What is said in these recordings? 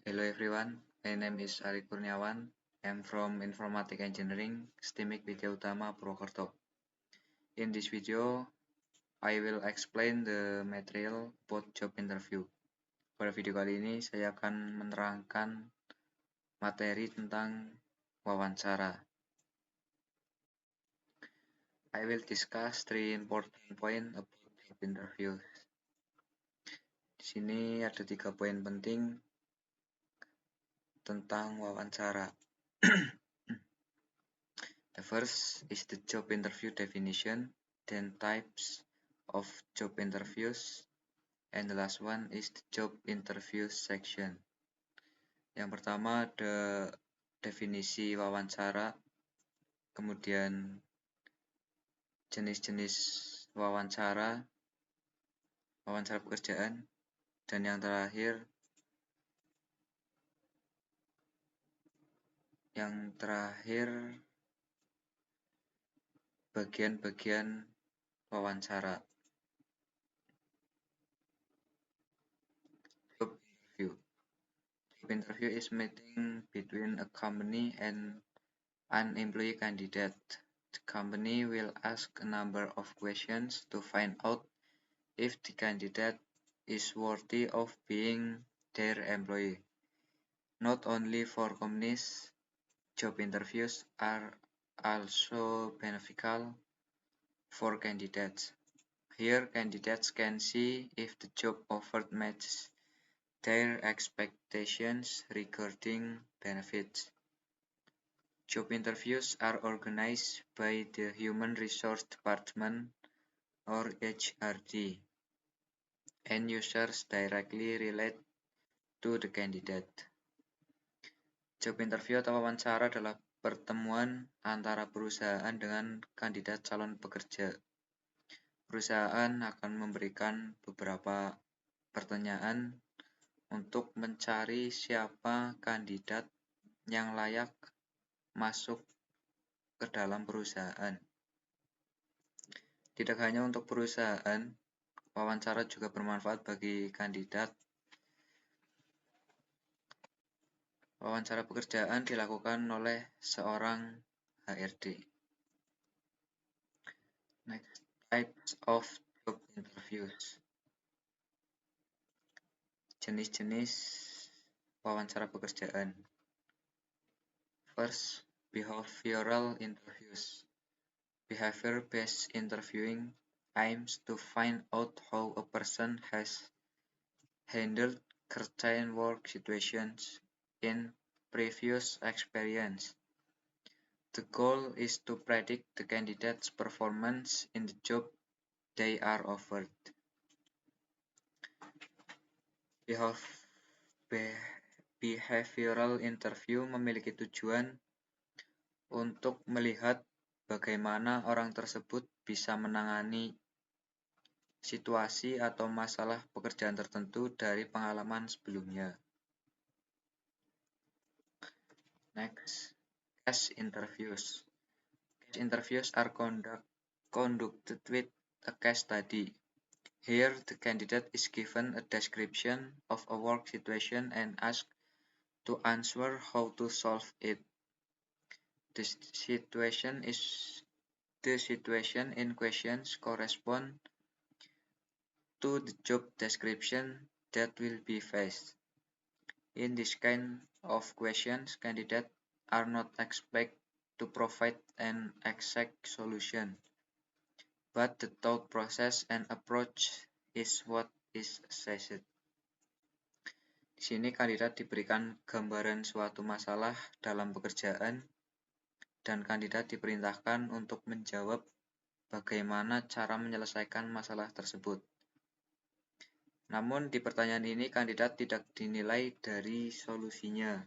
Hello everyone, my name is Ari Kurniawan. I'm from Informatic Engineering, STIMIK Widya Utama, Purwokerto. In this video, I will explain the material about job interview. Pada video kali ini, saya akan menerangkan materi tentang wawancara. I will discuss 3 important points about job interview. Di sini ada 3 poin penting tentang wawancara. The first is the job interview definition, then types of job interviews, and the last one is the job interview section. Yang pertama ada definisi wawancara, kemudian jenis-jenis wawancara pekerjaan, dan yang terakhir bagian-bagian wawancara. Job interview. Job interview is meeting between a company and an employee candidate. The company will ask a number of questions to find out if the candidate is worthy of being their employee. Not only for companies, job interviews are also beneficial for candidates. Here, candidates can see if the job offered matches their expectations regarding benefits. Job interviews are organized by the Human Resource Department or HRD, and users directly relate to the candidate. Job interview atau wawancara adalah pertemuan antara perusahaan dengan kandidat calon pekerja. Perusahaan akan memberikan beberapa pertanyaan untuk mencari siapa kandidat yang layak masuk ke dalam perusahaan. Tidak hanya untuk perusahaan, wawancara juga bermanfaat bagi kandidat. Wawancara pekerjaan dilakukan oleh seorang HRD. Next, types of job interviews. Jenis-jenis wawancara pekerjaan. First, behavioral interviews. Behavior-based interviewing aims to find out how a person has handled certain work situations in previous experience. The goal is to predict the candidate's performance in the job they are offered. Behavioral interview memiliki tujuan untuk melihat bagaimana orang tersebut bisa menangani situasi atau masalah pekerjaan tertentu dari pengalaman sebelumnya. Next, case interviews. Case interviews are conducted with a case study. Here, the candidate is given a description of a work situation and asked to answer how to solve it. The situation in questions correspond to the job description that will be faced. In this kind of questions, candidates are not expected to provide an exact solution, but the thought process and approach is what is assessed. Di sini kandidat diberikan gambaran suatu masalah dalam pekerjaan dan kandidat diperintahkan untuk menjawab bagaimana cara menyelesaikan masalah tersebut. Namun di pertanyaan ini kandidat tidak dinilai dari solusinya,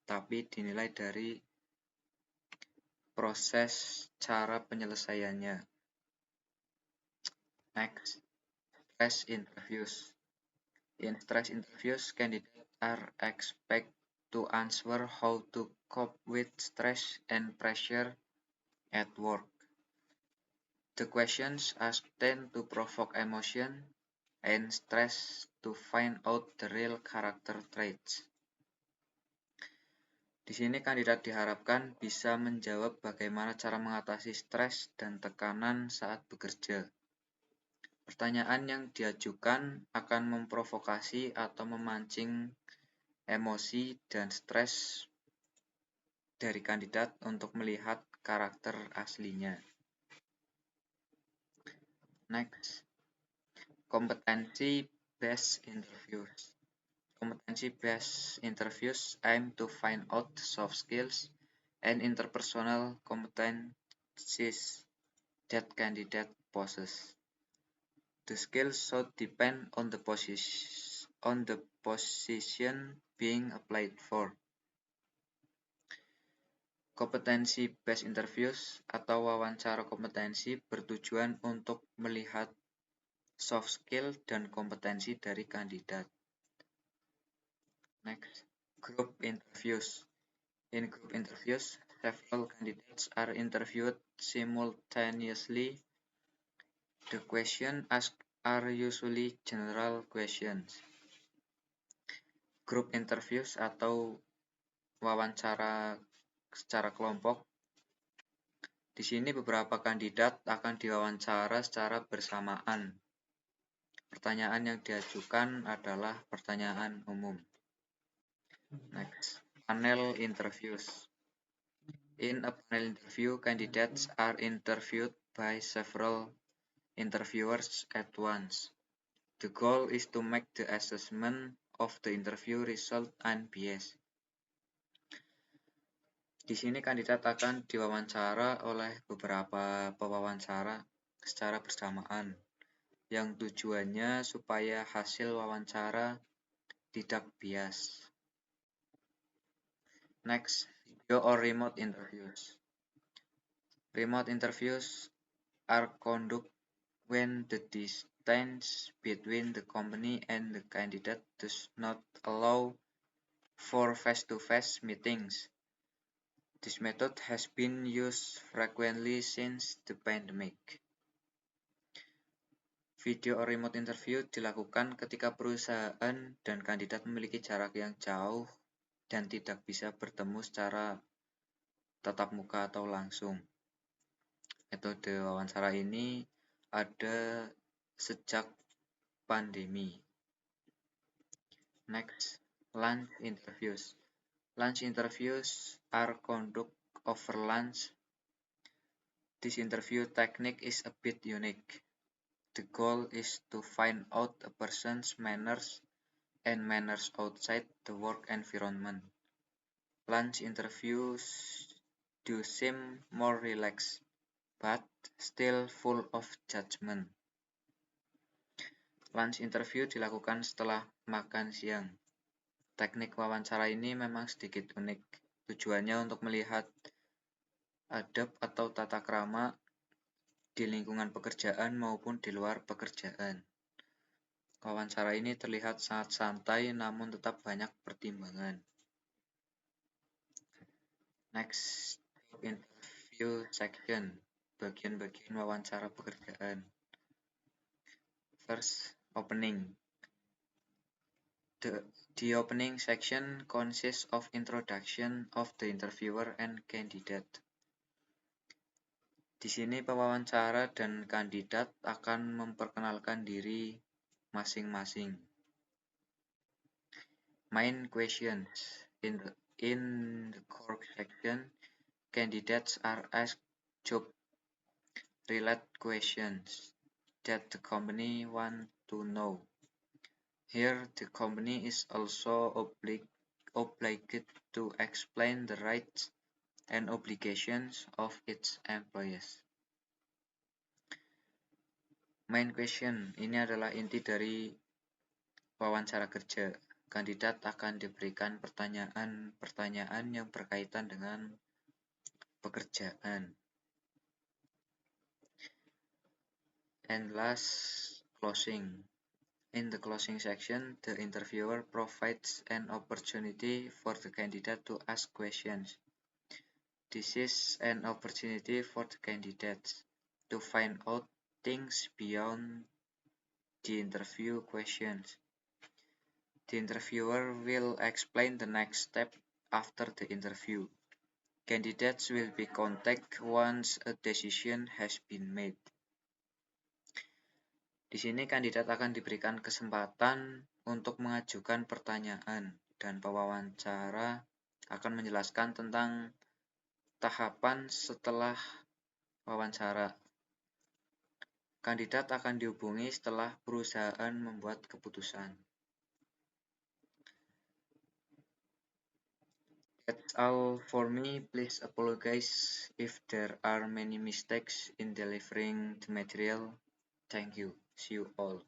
tapi dinilai dari proses cara penyelesaiannya. Next, stress interviews. In stress interviews, candidates are expected to answer how to cope with stress and pressure at work. The questions asked tend to provoke emotion and stress to find out the real character traits. Di sini kandidat diharapkan bisa menjawab bagaimana cara mengatasi stres dan tekanan saat bekerja. Pertanyaan yang diajukan akan memprovokasi atau memancing emosi dan stres dari kandidat untuk melihat karakter aslinya. Next, competency-based interviews. Competency-based interviews aim to find out soft skills and interpersonal competencies that candidate possess. The skills should depend on the position being applied for. Competency-based interviews atau wawancara kompetensi bertujuan untuk melihat soft skill dan kompetensi dari kandidat. Next, group interviews. In group interviews, several candidates are interviewed simultaneously. The questions asked are usually general questions. Group interviews atau wawancara secara kelompok. Di sini beberapa kandidat akan diwawancara secara bersamaan. Pertanyaan yang diajukan adalah pertanyaan umum. Next, panel interviews. In a panel interview, candidates are interviewed by several interviewers at once. The goal is to make the assessment of the interview result unbiased. Di sini kandidat akan diwawancara oleh beberapa pewawancara secara bersamaan, yang tujuannya supaya hasil wawancara tidak bias. Next, video or remote interviews. Remote interviews are conducted when the distance between the company and the candidate does not allow for face-to-face meetings. This method has been used frequently since the pandemic. Video or remote interview dilakukan ketika perusahaan dan kandidat memiliki jarak yang jauh dan tidak bisa bertemu secara tatap muka atau langsung. Metode wawancara ini ada sejak pandemi. Next, lunch interviews. Lunch interviews are conducted over lunch. This interview technique is a bit unique. The goal is to find out a person's manners and manners outside the work environment. Lunch interviews do seem more relaxed, but still full of judgment. Lunch interview dilakukan setelah makan siang. Teknik wawancara ini memang sedikit unik. Tujuannya untuk melihat adab atau tata krama di lingkungan pekerjaan maupun di luar pekerjaan. Wawancara ini terlihat sangat santai namun tetap banyak pertimbangan. Next, interview section, bagian-bagian wawancara pekerjaan. First, opening. The opening section consists of introduction of the interviewer and candidate. Di sini pewawancara dan kandidat akan memperkenalkan diri masing-masing. Main questions. In the core section, candidates are asked job-related questions that the company wants to know. Here, the company is also obliged to explain the rights and obligations of its employees. Main question, ini adalah inti dari wawancara kerja. Kandidat akan diberikan pertanyaan-pertanyaan yang berkaitan dengan pekerjaan. And last, closing. In the closing section, the interviewer provides an opportunity for the candidate to ask questions. This is an opportunity for the candidates to find out things beyond the interview questions. The interviewer will explain the next step after the interview. Candidates will be contacted once a decision has been made. Di sini kandidat akan diberikan kesempatan untuk mengajukan pertanyaan dan pewawancara akan menjelaskan tentang tahapan setelah wawancara. Kandidat akan dihubungi setelah perusahaan membuat keputusan. That's all for me. Please apologize if there are many mistakes in delivering the material. Thank you. See you all.